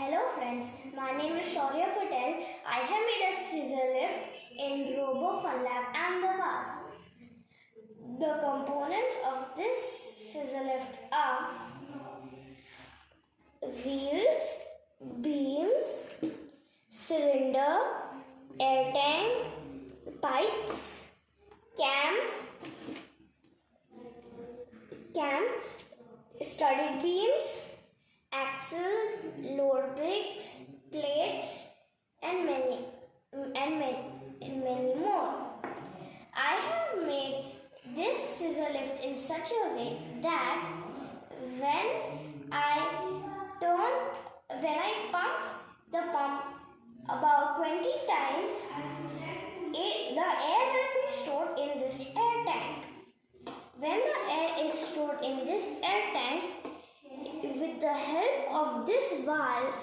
Hello friends, my name is Shaurya Patel. I have made a scissor lift in RFL Ahmedabad. The components of this scissor lift are wheels, beams, cylinder, air tank, pipes, cam, studded beams, axles, load bricks, plates, and many more. I have made this scissor lift in such a way that when I pump the pump about 20 times, the air will be stored in this air tank. When the air is stored in this air tank, with the help of this valve,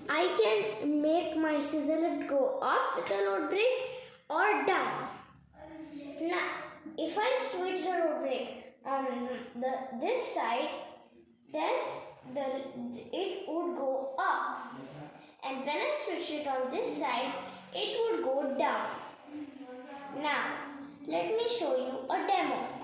I can make my scissor lift go up with the load brake or down. Now, if I switch the load brake on this side, then it would go up. And when I switch it on this side, it would go down. Now, let me show you a demo.